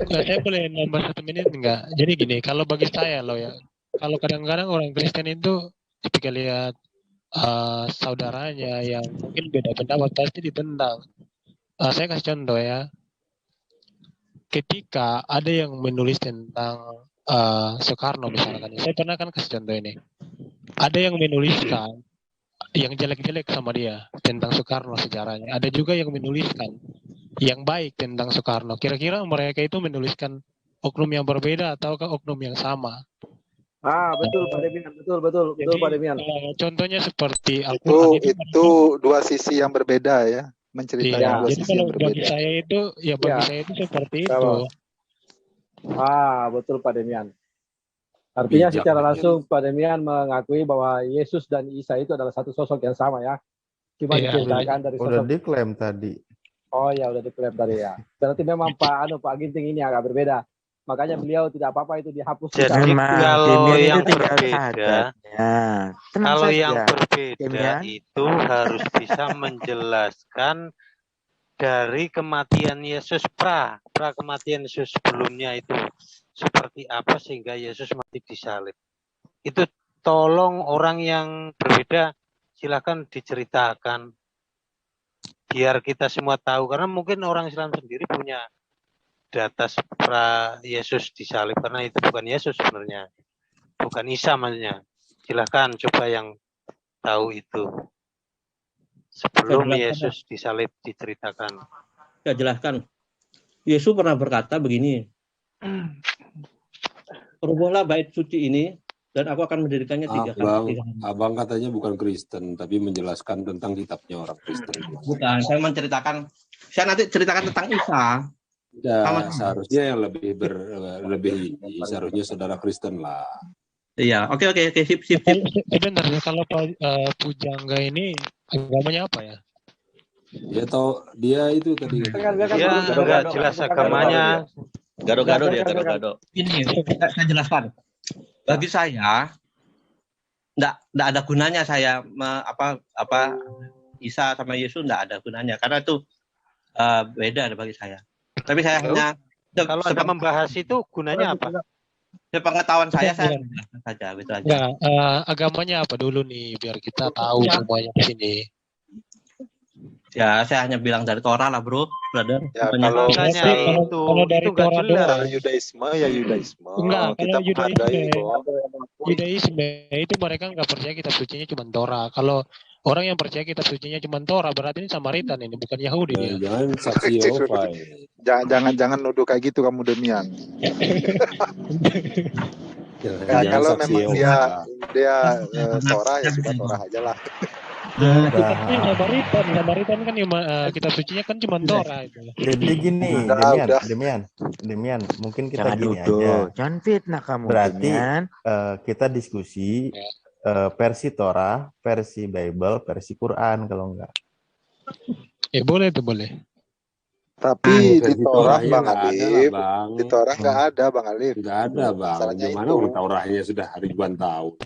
Saya boleh nambah 1 menit enggak? Jadi gini, kalau bagi saya loh ya, kalau kadang-kadang orang Kristen itu ketika lihat saudaranya yang mungkin beda pendapat pasti ditendang. Saya kasih contoh ya, ketika ada yang menulis tentang Soekarno misalkan, saya pernah kan kasih contoh ini, ada yang menuliskan yang jelek-jelek sama dia tentang Soekarno sejarahnya, ada juga yang menuliskan yang baik tentang Soekarno. Kira-kira mereka itu menuliskan oknum yang berbeda ataukah oknum yang sama? Betul Pak Demian, betul Jadi Pak Demian. contohnya seperti Al-Quran itu dua sisi yang berbeda ya, menceritakan dua jadi sisi yang kalau bagi berbeda. saya itu saya itu seperti itu. Betul. Betul Pak Demian. Artinya secara langsung Pak Demian mengakui bahwa Yesus dan Isa itu adalah satu sosok yang sama ya. Cuma diceritakan dari sosok. Udah diklaim tadi. Oh ya, udah diklaim tadi ya. Berarti memang Pak Ginting ini agak berbeda. Makanya beliau tidak apa-apa itu dihapus. Jadi kalau yang berbeda, kalau yang berbeda itu harus bisa menjelaskan dari kematian Yesus pra kematian Yesus sebelumnya itu seperti apa sehingga Yesus mati disalib. Itu tolong orang yang berbeda silakan diceritakan biar kita semua tahu, karena mungkin orang Islam sendiri punya data pra Yesus disalib, karena itu bukan Yesus sebenarnya, bukan Isa maksudnya. Silakan coba yang tahu itu sebelum Yesus disalib diceritakan. Ya jelaskan. Yesus pernah berkata begini, "Robohlah bait suci ini dan aku akan mendirikannya 3 kali." Abang katanya bukan Kristen, tapi menjelaskan tentang kitabnya orang Kristen. Bukan, saya menceritakan. Saya nanti ceritakan tentang Isa. Seharusnya yang lebih seharusnya saudara Kristen lah. Iya, oke, sip. Sebentar, kalau Pujangga ini agamanya apa ya? Dia itu tadi. Dia enggak jelas agamanya. Gado-gado dia, gado-gado. Ini saya jelaskan. Bagi saya enggak ada gunanya saya Isa sama Yesus enggak ada gunanya karena itu beda bagi saya. Tapi saya hanya kalau Anda membahas itu gunanya apa? Sepengetahuan saya jelaskan saja gitu aja. Enggak, agamanya apa dulu nih biar kita tahu semuanya di sini. Ya, saya hanya bilang dari Torah lah, Bro, brother. Ya, kalau dari Torah doang. Yudaisme ya Yudaisme. Enggak, kita menghargai Yudaisme itu mereka enggak percaya kitab sucinya cuma Torah. Kalau orang yang percaya kitab sucinya cuma Torah berarti ini Samaritan ini, bukan Yahudi dia. Jangan saksi Yehova. Jangan nuduh kayak gitu kamu Demian. Kalau memang dia Torah ya sudah Torah aja lah. Samaritan kan kitab sucinya kan cuma Torah itu. Jadi gini, Demian, mungkin kita jangan gini duduk. aja. Jangan fitnah kamu. Berarti kita diskusi versi Torah, versi Bible, versi Quran kalau enggak. Boleh tuh boleh. Tapi di Torah Bang Alif, di Torah nggak ada Bang Alif. Nggak ada Bang. Gimana orang Torahnya sudah ribuan tahun.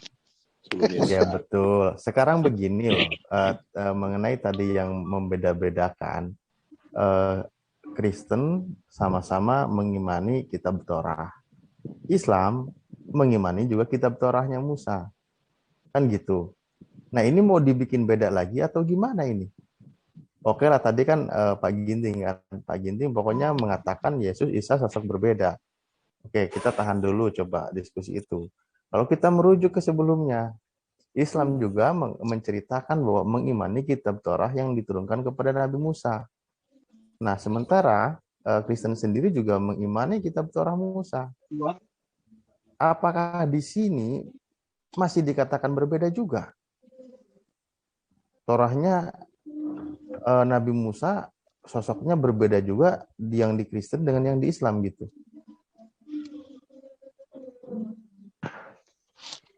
Ya betul. Sekarang begini loh, mengenai tadi yang membeda-bedakan, Kristen sama-sama mengimani kitab Torah. Islam mengimani juga kitab Torahnya Musa. Kan gitu. Nah ini mau dibikin beda lagi atau gimana ini? Oke lah tadi kan Pak Ginting pokoknya mengatakan Yesus Isa sosok berbeda. Oke kita tahan dulu coba diskusi itu. Kalau kita merujuk ke sebelumnya, Islam juga menceritakan bahwa mengimani kitab Torah yang diturunkan kepada Nabi Musa. Nah sementara Kristen sendiri juga mengimani kitab Torah Musa. Apakah di sini masih dikatakan berbeda juga? Torahnya Nabi Musa sosoknya berbeda juga yang di Kristen dengan yang di Islam gitu.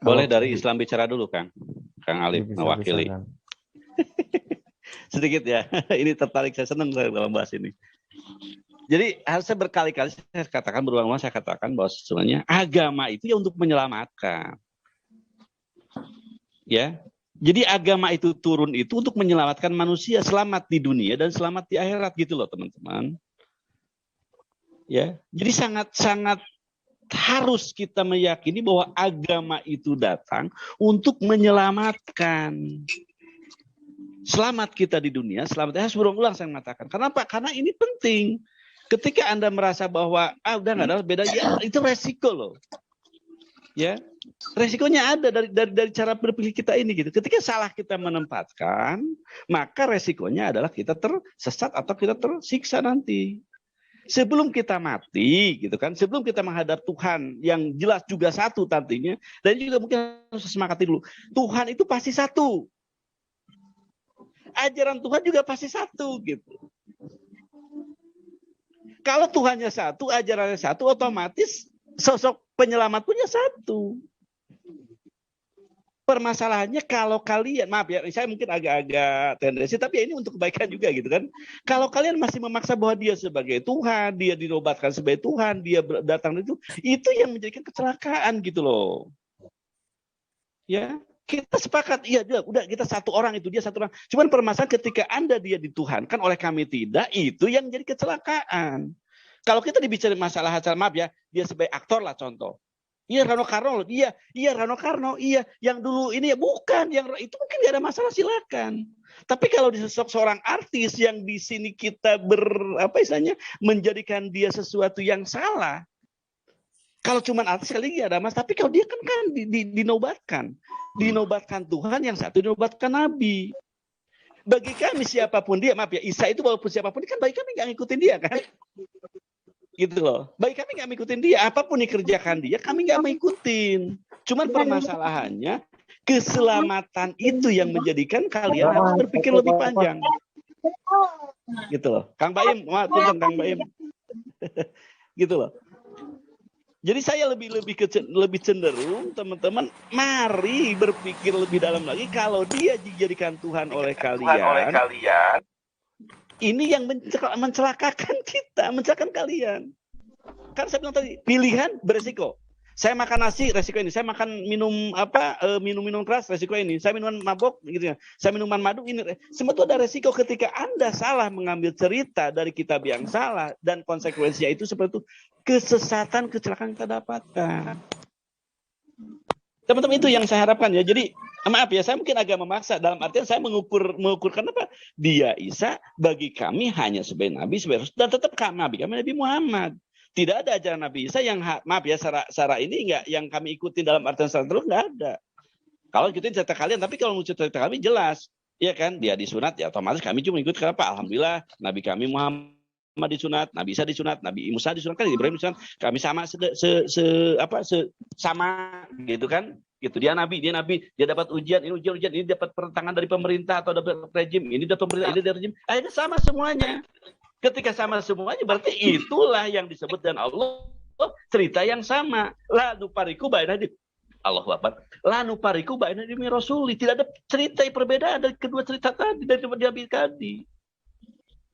Boleh dari Islam bicara dulu, Kang Alif mewakili. Sedikit ya, ini tertarik, saya senang dalam bahas ini. Jadi harusnya berkali-kali saya katakan, berulang-ulang saya katakan bahwa sebenarnya agama itu ya untuk menyelamatkan. Ya, jadi agama itu turun itu untuk menyelamatkan manusia, selamat di dunia dan selamat di akhirat gitu loh teman-teman. Ya, jadi sangat harus kita meyakini bahwa agama itu datang untuk menyelamatkan. Selamat kita di dunia, selamat. Harus berulang-ulang saya mengatakan. Kenapa? Karena ini penting. Ketika Anda merasa bahwa udah nggak ada beda, ya itu resiko loh. Ya, resikonya ada dari cara berpikir kita ini gitu. Ketika salah kita menempatkan, maka resikonya adalah kita tersesat atau kita tersiksa nanti. Sebelum kita mati, gitu kan? Sebelum kita menghadap Tuhan yang jelas juga satu nantinya, dan juga mungkin harus semangati dulu. Tuhan itu pasti satu. Ajaran Tuhan juga pasti satu, gitu. Kalau Tuhannya satu, ajarannya satu, otomatis sosok penyelamat punya satu. Permasalahannya kalau kalian, maaf ya, saya mungkin agak-agak tendensi, tapi ini untuk kebaikan juga gitu kan. Kalau kalian masih memaksa bahwa dia sebagai Tuhan, dia dinobatkan sebagai Tuhan, dia datang itu yang menjadikan kecelakaan gitu loh. Ya, kita sepakat, iya udah kita satu orang itu, dia satu orang. Cuman permasalahan ketika Anda dia dituhankan oleh kami tidak, itu yang jadi kecelakaan. Kalau kita dibicara masalah hasil, maaf ya, dia sebagai aktor lah contoh. Iya Rano Karno, iya Rano Karno, iya yang dulu ini ya bukan, yang itu mungkin gak ada masalah silakan. Tapi kalau di seorang artis yang di sini kita menjadikan dia sesuatu yang salah. Kalau cuma artis kali gak ada masalah, tapi kalau dia kan dinobatkan Tuhan yang satu, dinobatkan Nabi. Bagi kami siapapun dia, maaf ya, Isa itu walaupun siapapun kan bagi kami gak ngikutin dia kan. Gitu loh. Baik kami nggak mengikutin dia, apapun dikerjakan dia, kami nggak mengikutin. Cuman permasalahannya keselamatan itu yang menjadikan kalian harus berpikir lebih panjang. Gitu loh. Kang Baim, Kang Baim. Gitu loh. Jadi saya lebih cenderung teman-teman, mari berpikir lebih dalam lagi kalau dia dijadikan Tuhan oleh kalian. Ini yang mencelakakan kita, mencelakakan kalian. Kan saya bilang tadi, pilihan beresiko. Saya makan nasi, resiko ini. Saya makan minum keras, resiko ini. Saya minuman mabok, gitu ya. Saya minuman madu, ini. Semua itu ada resiko ketika Anda salah mengambil cerita dari kitab yang salah dan konsekuensinya itu seperti itu. Kesesatan, kecelakaan kita dapatkan. Teman-teman itu yang saya harapkan ya. Jadi maaf ya, saya mungkin agak memaksa dalam artian saya mengukurkan apa? Dia Isa bagi kami hanya sebagai nabi, sebagai rasul, dan tetap kami Nabi Muhammad. Tidak ada ajaran Nabi Isa yang maaf ya secara ini enggak yang kami ikutin dalam artian secara terus enggak ada. Kalau ikutin cerita kalian, tapi kalau cerita kami jelas, ya kan? Dia disunat ya otomatis kami cuma ikut kenapa? Alhamdulillah Nabi kami Muhammad disunat, Nabi Isa disunat, Nabi Musa disunat, kan Ibrahim disunat, kami sama sama gitu kan? Gitu dia nabi, dia dapat ujian ini dapat pertentangan dari pemerintah atau dapat rejim, ini dapat pemerintah, ini dari rejim. Akhirnya sama semuanya. Ketika sama semuanya berarti itulah yang disebut dan Allah cerita yang sama. La nupariku baina di Allahu Akbar. La nupariku baina di rasuli. Tidak ada cerita perbedaan dari kedua cerita tadi dari Nabi tadi.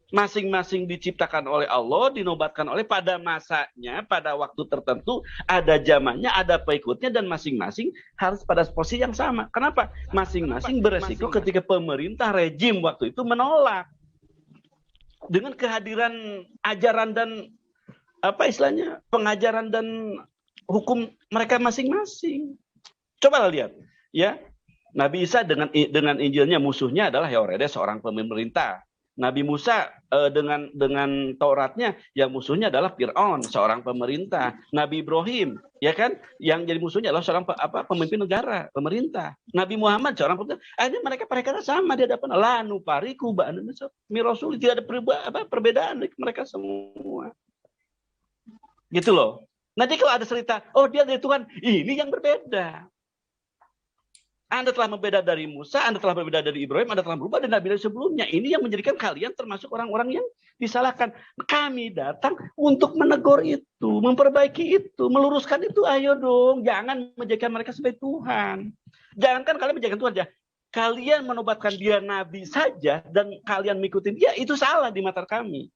Masing-masing diciptakan oleh Allah, dinobatkan oleh pada masanya, pada waktu tertentu, ada zamannya, ada pengikutnya, dan masing-masing harus pada posisi yang sama. Kenapa? Masing-masing beresiko ketika pemerintah rejim waktu itu menolak. Dengan kehadiran ajaran dan pengajaran dan hukum mereka masing-masing. Coba lihat, ya. Nabi Isa dengan Injilnya musuhnya adalah Herodes, seorang pemerintah. Nabi Musa dengan Tauratnya yang musuhnya adalah Fir'aun, seorang pemerintah. Nabi Ibrahim, ya kan, yang jadi musuhnya adalah seorang pemimpin negara, pemerintah. Nabi Muhammad seorang pemerintah. Akhirnya mereka sama di hadapan Allah. Nupariku ba'na mirasuli, tidak ada perbedaan dari mereka semua. Gitu loh. Nanti kalau ada cerita, oh dia dari Tuhan, ini yang berbeda. Anda telah berbeda dari Musa, Anda telah berbeda dari Ibrahim, Anda telah berubah dari Nabi sebelumnya. Ini yang menjadikan kalian termasuk orang-orang yang disalahkan. Kami datang untuk menegur itu, memperbaiki itu, meluruskan itu. Ayo dong, jangan menjadikan mereka sebagai Tuhan. Jangankan kalian menjadikan Tuhan, ya. Kalian menobatkan dia Nabi saja dan kalian mengikuti dia, itu salah di mata kami.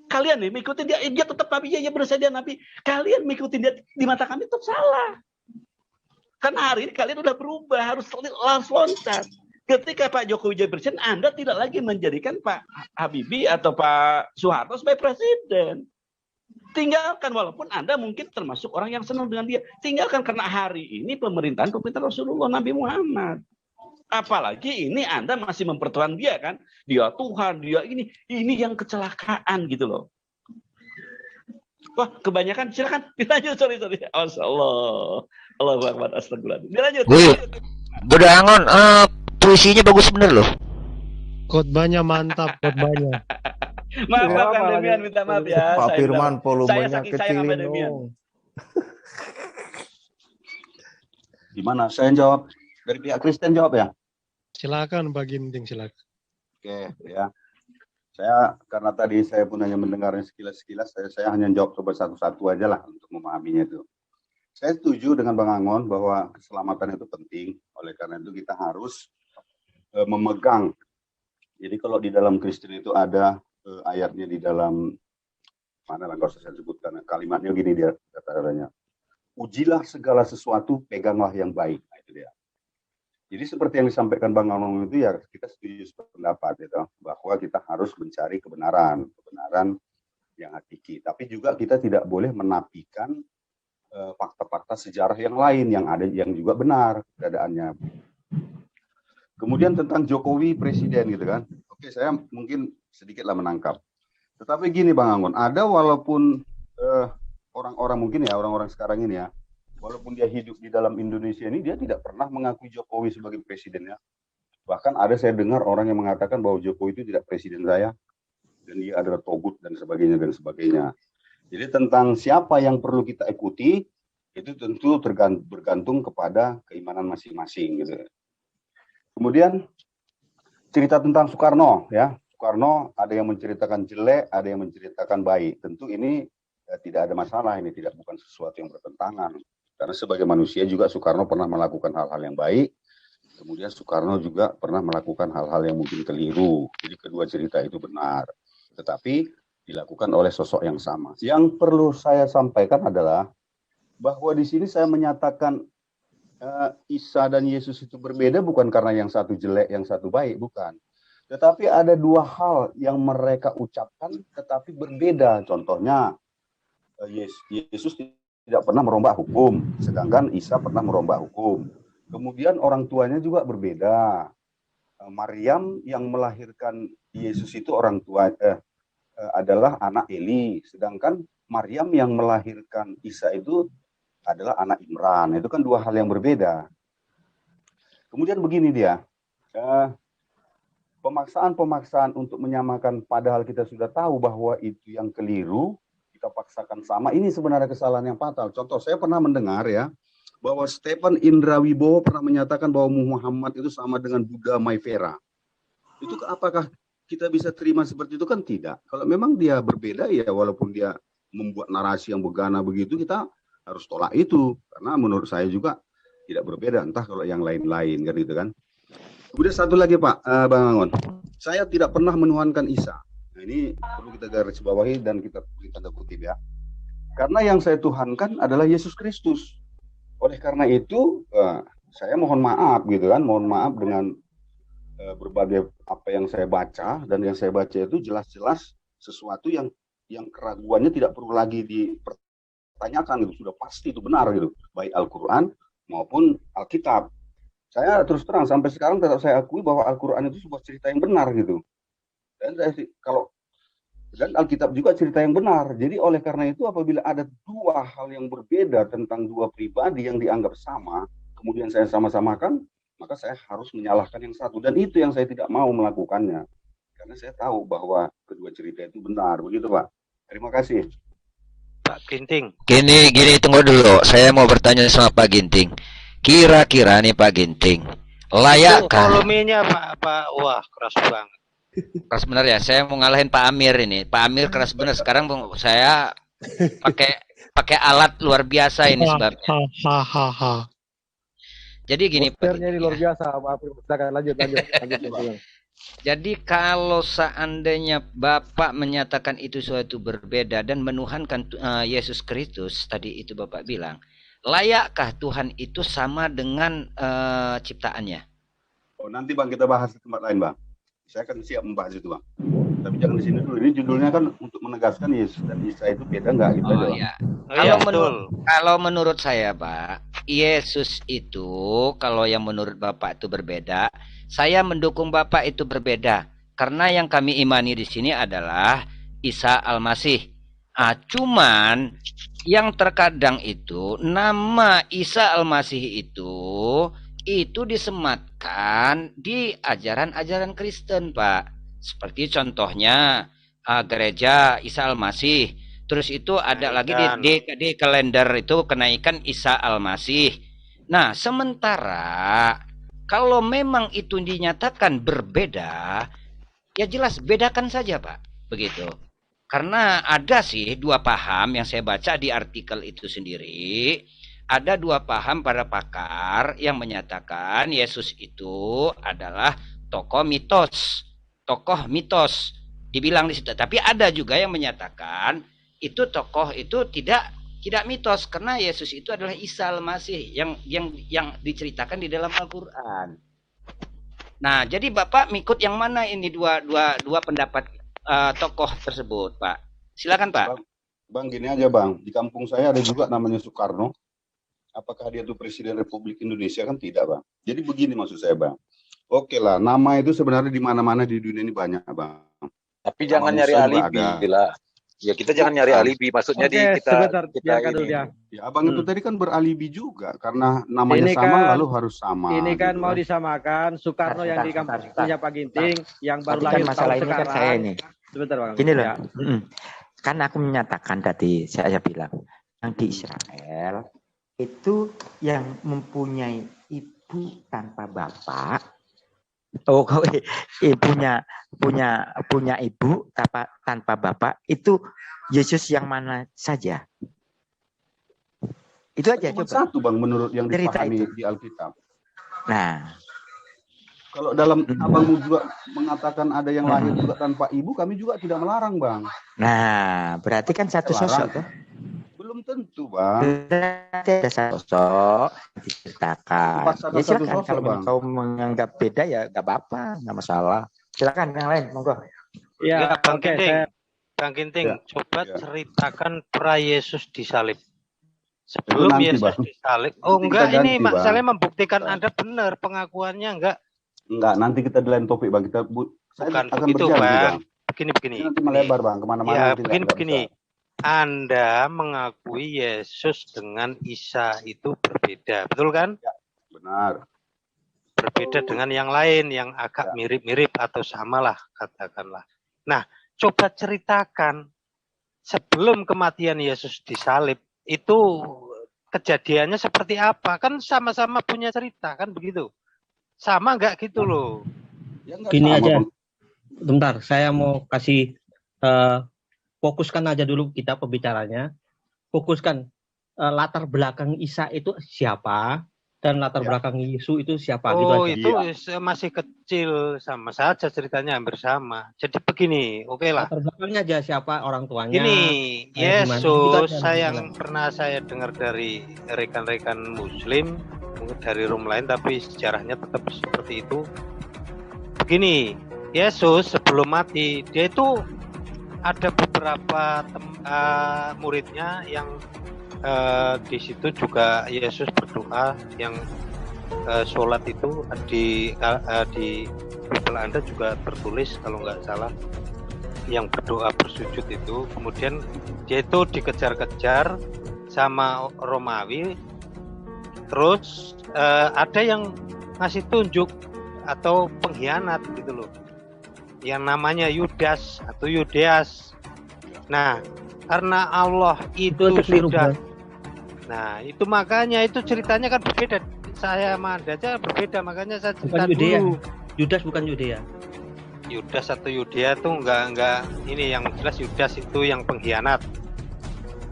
Kalian nih mengikuti dia tetap Nabi, ya benar dia Nabi. Kalian mengikuti dia di mata kami tetap salah. Karena hari ini kalian udah berubah, harus loncat. Ketika Pak Jokowi jadi presiden, Anda tidak lagi menjadikan Pak Habibie atau Pak Soeharto sebagai presiden. Tinggalkan, walaupun Anda mungkin termasuk orang yang senang dengan dia. Tinggalkan, karena hari ini pemerintahan Rasulullah Nabi Muhammad. Apalagi ini Anda masih mempertuan dia kan. Dia Tuhan, dia ini yang kecelakaan gitu loh. Wah, kebanyakan, silakan dilanjut, sorry. Allah Akbar, astagfirullahaladzim. Dilanjut. Beda Angon, puisinya bagus bener loh. Khotbahnya mantap, khotbahnya. Maaf Kang Demian, minta maaf ya. Pak Firman, volumenya kecilin dong. Gimana? Saya jawab dari pihak Kristen jawab ya. Silakan Pak Ginting, silakan. Oke, ya. Saya karena tadi saya pun hanya mendengarnya sekilas-sekilas, saya hanya jawab coba satu-satu aja lah untuk memahaminya itu. Saya setuju dengan Bang Angon bahwa keselamatan itu penting. Oleh karena itu kita harus memegang. Jadi kalau di dalam Kristen itu ada ayatnya di dalam mana lah, nggak usah saya sebutkan. Kalimatnya gini dia katanya. Ujilah segala sesuatu, peganglah yang baik. Nah, itu dia. Jadi seperti yang disampaikan Bang Angon itu ya kita setuju sependapat gitu, bahwa kita harus mencari kebenaran yang hakiki. Tapi juga kita tidak boleh menafikan fakta-fakta sejarah yang lain yang ada yang juga benar keadaannya. Kemudian tentang Jokowi presiden gitu kan. Oke, saya mungkin sedikitlah menangkap. Tetapi gini Bang Angon, ada walaupun orang-orang mungkin ya orang-orang sekarang ini ya, walaupun dia hidup di dalam Indonesia ini, dia tidak pernah mengakui Jokowi sebagai presidennya. Bahkan ada saya dengar orang yang mengatakan bahwa Jokowi itu tidak presiden saya, dan dia adalah togut dan sebagainya dan sebagainya. Jadi tentang siapa yang perlu kita ikuti, itu tentu bergantung kepada keimanan masing-masing gitu. Kemudian cerita tentang Soekarno ya. Soekarno ada yang menceritakan jelek, ada yang menceritakan baik. Tentu ini tidak ada masalah, ini bukan sesuatu yang bertentangan. Karena sebagai manusia juga Soekarno pernah melakukan hal-hal yang baik. Kemudian Soekarno juga pernah melakukan hal-hal yang mungkin keliru. Jadi kedua cerita itu benar. Tetapi dilakukan oleh sosok yang sama. Yang perlu saya sampaikan adalah bahwa di sini saya menyatakan Isa dan Yesus itu berbeda bukan karena yang satu jelek, yang satu baik, bukan. Tetapi ada dua hal yang mereka ucapkan tetapi berbeda. Contohnya Yesus tidak pernah merombak hukum, sedangkan Isa pernah merombak hukum. Kemudian orang tuanya juga berbeda. Maryam yang melahirkan Yesus itu orang tua adalah anak Eli, sedangkan Maryam yang melahirkan Isa itu adalah anak Imran. Itu kan dua hal yang berbeda. Kemudian begini dia, pemaksaan untuk menyamakan padahal kita sudah tahu bahwa itu yang keliru, kita paksakan sama, ini sebenarnya kesalahan yang fatal. Contoh, saya pernah mendengar ya, bahwa Stephen Indra Wibowo pernah menyatakan bahwa Muhammad itu sama dengan Buddha Maivera. Itu apakah kita bisa terima seperti itu? Kan tidak. Kalau memang dia berbeda ya, walaupun dia membuat narasi yang begana begitu, kita harus tolak itu. Karena menurut saya juga tidak berbeda, entah kalau yang lain-lain kan gitu kan. Kemudian satu lagi Pak, Bang Angon, saya tidak pernah menuhankan Isa. Nah, ini perlu kita garis bawahi dan kita beri tanda kutip ya. Karena yang saya tuhankan adalah Yesus Kristus. Oleh karena itu, saya mohon maaf gitu kan, mohon maaf dengan berbagai apa yang saya baca, dan yang saya baca itu jelas-jelas sesuatu yang keraguannya tidak perlu lagi dipertanyakan gitu, sudah pasti itu benar gitu, baik Al-Quran maupun Alkitab. Saya terus terang sampai sekarang tetap saya akui bahwa Al-Quran itu sebuah cerita yang benar gitu. Dan Alkitab juga cerita yang benar. Jadi oleh karena itu apabila ada dua hal yang berbeda tentang dua pribadi yang dianggap sama, kemudian saya sama-samakan, maka saya harus menyalahkan yang satu. Dan itu yang saya tidak mau melakukannya. Karena saya tahu bahwa kedua cerita itu benar. Begitu Pak. Terima kasih. Pak Ginting. Gini, tunggu dulu. Saya mau bertanya sama Pak Ginting. Kira-kira nih Pak Ginting, layakkah? Volumenya Pak, wah keras banget. Keras benar ya. Saya mau ngalahin Pak Amir ini. Pak Amir keras benar. Sekarang saya pakai alat luar biasa ini sebabnya. Jadi gini Pak. Ini luar biasa. Lanjut. Jadi kalau seandainya Bapak menyatakan itu suatu berbeda dan menuhankan Yesus Kristus, tadi itu Bapak bilang, layakkah Tuhan itu sama dengan ciptaannya? Oh, nanti Bang kita bahas di tempat lain, Bang. Saya akan siap membahas itu, Bang. Tapi jangan di sini dulu. Ini judulnya kan untuk menegaskan Yesus dan Isa itu beda nggak gitu aja, Bang. Iya. Kalau menurut saya, Pak, Yesus itu kalau yang menurut Bapak itu berbeda, saya mendukung Bapak itu berbeda. Karena yang kami imani di sini adalah Isa Al-Masih. Cuman yang terkadang itu nama Isa Al-Masih itu disematkan di ajaran-ajaran Kristen, Pak. Seperti contohnya gereja Isa Al-Masih. Terus itu ada lagi di kalender itu kenaikan Isa Al-Masih. Nah, sementara kalau memang itu dinyatakan berbeda, ya jelas bedakan saja, Pak. Begitu. Karena ada sih dua paham yang saya baca di artikel itu sendiri. Ada dua paham para pakar yang menyatakan Yesus itu adalah tokoh mitos. Dibilang di situ. Tapi ada juga yang menyatakan itu tokoh itu tidak mitos karena Yesus itu adalah Isa Al-Masih yang diceritakan di dalam Al-Qur'an. Nah, jadi Bapak mengikut yang mana ini dua pendapat tokoh tersebut, Pak? Silakan, Pak. Bang, gini aja, Bang. Di kampung saya ada juga namanya Soekarno. Apakah dia itu Presiden Republik Indonesia? Kan tidak, Bang. Jadi begini maksud saya, Bang. Oke lah, nama itu sebenarnya di mana-mana di dunia ini banyak, Bang. Tapi jangan nyari alibi lah. Ya kita jangan nyari alibi, maksudnya kita Ya, Abang itu tadi kan beralibi juga karena namanya ini sama kan, lalu harus sama. Ini kan gitu mau disamakan Soekarno yang di kampungnya Pak Ginting yang baru lahir masalah ini kan saya ini. Sebentar, Bang. Gini loh. Ya. Kan aku menyatakan tadi saya bilang yang di Israel itu yang mempunyai ibu tanpa bapak. Oh, punya ibu tanpa bapak itu Yesus yang mana saja? Itu aja cuma coba. Satu, Bang, menurut yang dipahami di Alkitab. Nah, kalau dalam abangmu juga mengatakan ada yang lahir juga tanpa ibu, kami juga tidak melarang, Bang. Nah, berarti kan satu sosok. Belum tentu, Bang. Berarti ada satu sosok diceritakan. Ya silakan kalau kau menganggap beda ya nggak apa-apa, nggak masalah. Silakan yang lain, monggo. Ya, Bang Ginting, coba ceritakan pra Yesus disalib. Sebelum Yesus disalib. Oh enggak, ini saya membuktikan Anda benar pengakuannya enggak. Enggak, nanti kita di lain topik, Bang. Bukan begitu, Bang. Begini. Nanti melebar, Bang, kemana-mana. Ya, begini. Anda mengakui Yesus dengan Isa itu berbeda, betul kan? Ya, benar. Berbeda dengan yang lain yang agak mirip-mirip atau samalah katakanlah. Nah, coba ceritakan sebelum kematian Yesus disalib itu kejadiannya seperti apa? Kan sama-sama punya cerita, kan begitu? Sama nggak gitu loh? Ya, gini aja, bentar, saya mau kasih fokuskan aja dulu kita pembicaranya. Fokuskan latar belakang Isa itu siapa dan latar belakang Yesus itu siapa. Oh, gitu aja. Itu masih kecil, sama saja ceritanya hampir sama. Jadi begini, oke lah. Latar belakangnya aja siapa orang tuanya. Gini, Yesus yang pernah saya dengar dari rekan-rekan Muslim, mungkin dari room lain, tapi sejarahnya tetap seperti itu. Begini, Yesus sebelum mati, dia itu ada beberapa muridnya yang di situ juga Yesus berdoa, yang sholat itu di Bible Anda juga tertulis kalau nggak salah, yang berdoa bersujud itu. Kemudian dia itu dikejar-kejar sama Romawi, terus ada yang ngasih tunjuk atau pengkhianat gitu loh, yang namanya Yudas atau Yudeas. Nah, karena Allah itu sudah, nah itu makanya itu ceritanya kan berbeda. Saya sama Anda aja berbeda, makanya saya cerita dulu. Yudas bukan Yudea. Yudas atau Yudea itu enggak ini, yang jelas Yudas itu yang pengkhianat.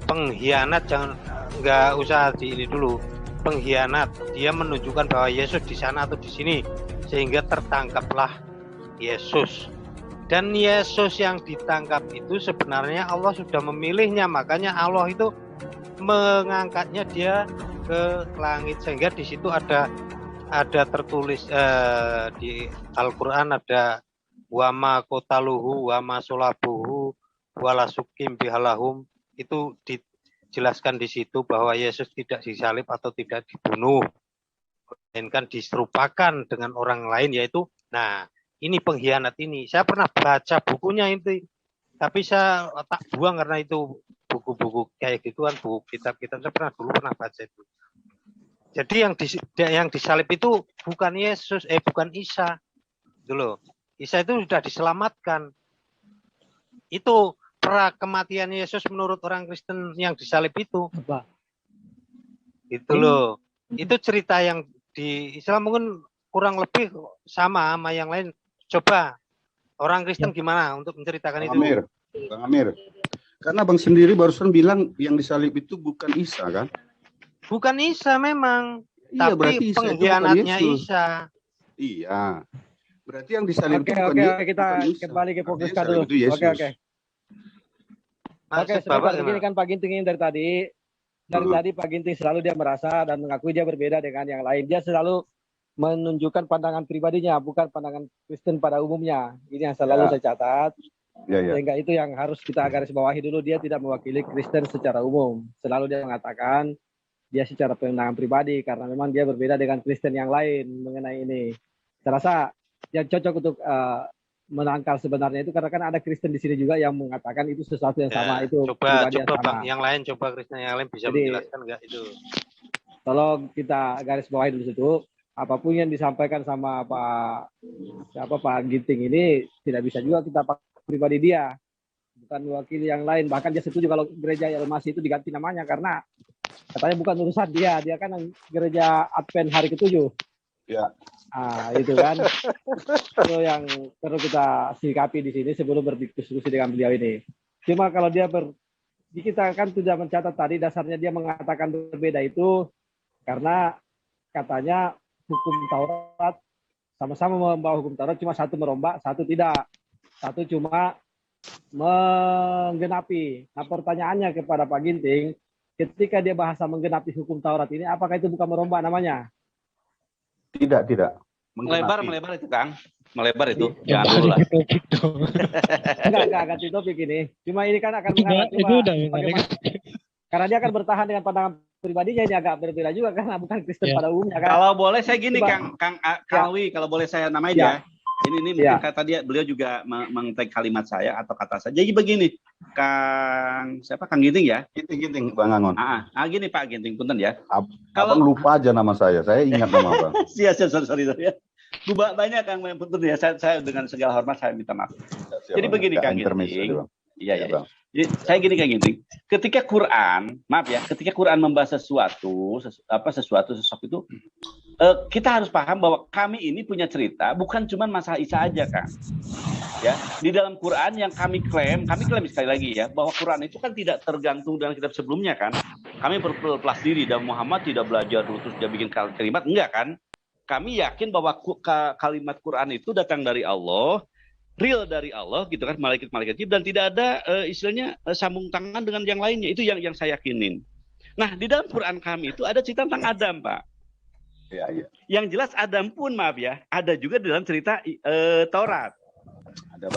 Pengkhianat jangan, enggak usah di ini dulu. Pengkhianat, dia menunjukkan bahwa Yesus di sana atau di sini sehingga tertangkaplah Yesus. Dan Yesus yang ditangkap itu sebenarnya Allah sudah memilihnya, makanya Allah itu mengangkatnya dia ke langit, sehingga di situ ada ada tertulis di Al-Quran ada wama kotaluhu wama solabuhu walasukim bihalahum, itu dijelaskan di situ bahwa Yesus tidak disalib atau tidak dibunuh, melainkan diserupakan dengan orang lain, yaitu, nah ini pengkhianat ini. Saya pernah baca bukunya itu, tapi saya tak buang karena itu buku-buku kayak gituan, buku kitab-kitab saya pernah baca itu. Jadi yang disalib itu bukan Yesus, bukan Isa, dulu. Isa itu sudah diselamatkan. Itu pra kematian Yesus menurut orang Kristen yang disalib itu. Itu loh. Itu cerita yang di Islam mungkin kurang lebih sama yang lain. Coba orang Kristen gimana untuk menceritakan itu? Bang Amir, karena Bang sendiri barusan bilang yang disalib itu bukan Isa kan? Bukan Isa memang, iya, tapi pengkhianatnya Isa. Iya, berarti yang disalib itu bukan Yesus. Oke, kita kembali ke fokuskan dulu. Oke. Sebentar, begini kan Pak Ginting ini dari tadi Pak Ginting selalu dia merasa dan mengakui dia berbeda dengan yang lain. Dia selalu menunjukkan pandangan pribadinya, bukan pandangan Kristen pada umumnya. Ini yang selalu saya catat. Sehingga itu yang harus kita garis bawahi dulu. Dia tidak mewakili Kristen secara umum. Selalu dia mengatakan dia secara pandangan pribadi karena memang dia berbeda dengan Kristen yang lain mengenai ini. Saya rasa yang cocok untuk menangkal sebenarnya itu karena kan ada Kristen di sini juga yang mengatakan itu sesuatu yang sama, itu pribadi yang sama. Yang lain coba Kristen yang lain bisa menjelaskan nggak itu? Tolong kita garis bawahi dulu situ. Apapun yang disampaikan sama Pak Ginting ini tidak bisa juga kita pakai pribadi dia, bukan mewakili yang lain. Bahkan dia setuju kalau gereja Almasi itu diganti namanya karena katanya bukan urusan dia kan gereja Advent hari ke-7. Ya. Itu kan. Itu yang perlu kita sikapi di sini sebelum berdiskusi dengan beliau ini. Cuma kalau kita kan sudah mencatat tadi dasarnya dia mengatakan berbeda itu karena katanya hukum Taurat sama-sama membawa hukum Taurat, cuma satu merombak, satu tidak. Satu cuma menggenapi. Nah pertanyaannya kepada Pak Ginting, ketika dia bahasa menggenapi hukum Taurat ini, apakah itu bukan merombak namanya? Tidak. Melebar itu Kang. Melebar itu. Jangan dulu lah. Enggak ganti topik ini. Cuma ini kan akan karena dia akan bertahan dengan pandangan pribadinya, ini agak berbeda juga karena bukan Kristen pada umumnya kan. Kalau boleh saya gini Kang Alwi, kalau boleh saya namain ya. Ini mungkin kata beliau juga meng-tag kalimat saya atau kata saya. Jadi begini, Kang Ginting ya? Ginting Bang Angon. Gini Pak Ginting, punten ya. Abang lupa aja nama saya ingat nama Bang. Sorry ya. Banyak Kang, punten ya. Saya dengan segala hormat saya minta maaf. Jadi begini Kang Ginting. Iya. Jadi saya gini Kang Ginting. Ketika Quran membahas sesuatu itu, kita harus paham bahwa kami ini punya cerita bukan cuma masalah Isa aja Kang. Ya, di dalam Quran yang kami klaim sekali lagi ya, bahwa Quran itu kan tidak tergantung dengan kitab sebelumnya kan. Kami berpelas diri dan Muhammad tidak belajar dulu terus dia bikin kalimat, enggak kan? Kami yakin bahwa kalimat Quran itu datang dari Allah, real dari Allah gitu kan, malaikat-malaikat dan tidak ada istilahnya sambung tangan dengan yang lainnya. Itu yang saya yakinin. Nah, di dalam Quran kami itu ada cerita tentang Adam, Pak. Iya. Yang jelas Adam pun maaf ya, ada juga dalam cerita Taurat.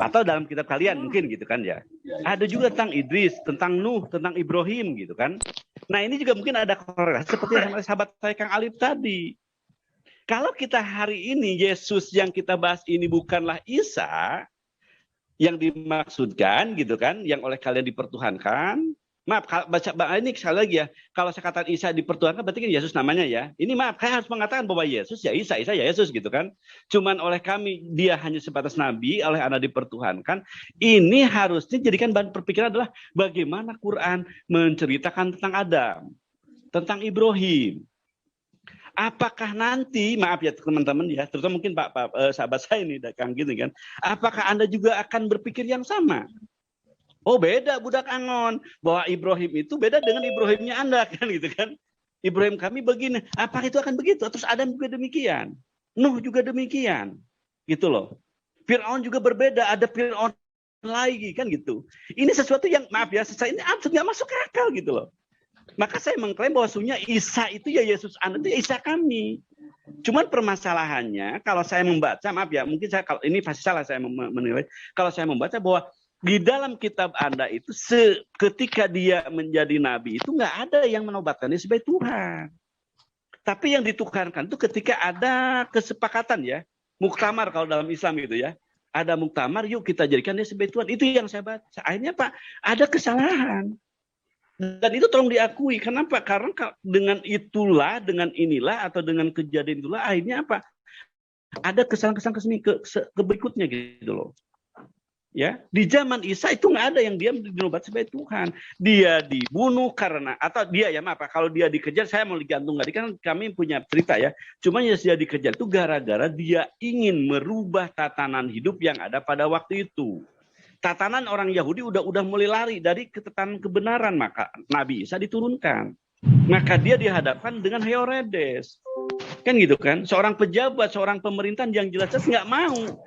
Atau dalam kitab kalian mungkin gitu kan ya. Ada juga tentang Idris, tentang Nuh, tentang Ibrahim gitu kan. Nah, ini juga mungkin ada korelasi seperti yang sahabat saya Kang Alif tadi. Kalau kita hari ini Yesus yang kita bahas ini bukanlah Isa yang dimaksudkan gitu kan, yang oleh kalian dipertuhankan. Maaf, baca ini sekali lagi ya. Kalau saya katakan Isa dipertuhankan berarti kan Yesus namanya ya. Ini maaf, saya harus mengatakan bahwa Yesus ya Isa ya Yesus gitu kan. Cuman oleh kami dia hanya sebatas nabi, oleh anak dipertuhankan. Ini harusnya jadikan bahan perpikiran adalah bagaimana Quran menceritakan tentang Adam, tentang Ibrahim. Apakah nanti, maaf ya teman-teman ya, terutama mungkin Pak sahabat saya ini, Kang gitu kan, apakah Anda juga akan berpikir yang sama? Oh beda budak Angon, bahwa Ibrahim itu beda dengan Ibrahimnya Anda kan gitu kan. Ibrahim kami begini, apa itu akan begitu? Terus Adam juga demikian, Nuh juga demikian, gitu loh. Fir'aun juga berbeda, ada Fir'aun lagi kan gitu. Ini sesuatu yang maaf ya, saya ini absolut nggak masuk akal gitu loh. Maka saya mengklaim bahwa Isa itu ya Yesus Anda itu ya Isa kami. Cuman permasalahannya kalau saya membaca, maaf ya, mungkin saya kalau ini pasti salah saya menilai. Kalau saya membaca bahwa di dalam kitab Anda itu ketika dia menjadi nabi itu nggak ada yang menobatkan dia sebagai Tuhan. Tapi yang ditukarkan itu ketika ada kesepakatan ya, muktamar kalau dalam Islam gitu ya. Ada muktamar, yuk kita jadikan dia sebagai Tuhan. Itu yang saya baca. Akhirnya Pak, ada kesalahan. Dan itu tolong diakui. Kenapa? Karena dengan itulah, dengan inilah, atau dengan kejadian itulah, akhirnya apa? Ada kesalahan-kesalahan berikutnya gitu loh. Ya, di zaman Isa itu nggak ada yang dia dinobat sebagai Tuhan. Dia dibunuh karena, atau dia ya maaf, kalau dia dikejar, saya mau digantung tadi kan kami punya cerita ya. Cuma ya dia dikejar itu gara-gara dia ingin merubah tatanan hidup yang ada pada waktu itu. Tatanan orang Yahudi udah mulai lari dari tatanan kebenaran, maka Nabi Isa diturunkan. Maka dia dihadapkan dengan Herodes. Kan gitu kan? Seorang pejabat, seorang pemerintahan yang jelas-jelas nggak mau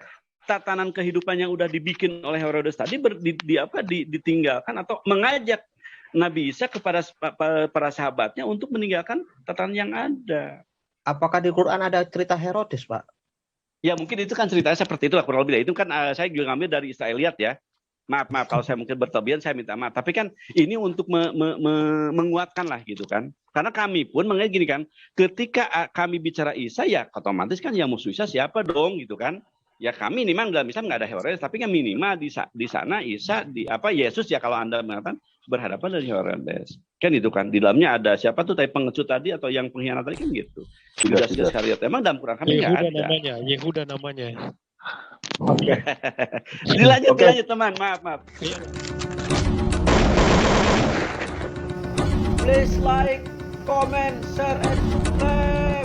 tatanan kehidupan yang udah dibikin oleh Herodes tadi ditinggalkan atau mengajak Nabi Isa kepada para sahabatnya untuk meninggalkan tatanan yang ada. Apakah di Quran ada cerita Herodes, Pak? Ya mungkin itu kan ceritanya seperti itulah kurang lebih. Itu kan saya juga ngambil dari Israeliat ya. Maaf kalau saya mungkin berlebihan saya minta maaf. Tapi kan ini untuk menguatkan lah gitu kan. Karena kami pun mengenai gini kan. Ketika kami bicara Isa ya otomatis kan yang musuh Isa siapa dong gitu kan. Ya kami memang dalam Islam nggak ada Herodes. Tapi kan minimal di sana Isa Yesus ya kalau Anda mengatakan berhadapan dengan Herodes. Kan itu kan. Di dalamnya ada siapa tuh tadi pengecut tadi atau yang pengkhianat tadi kan gitu. Judas Iskariot. Emang dalam Quran kami nggak ada. Yehuda namanya. Oke. Dilanjut teman. Maaf. Please like, comment, share, and subscribe.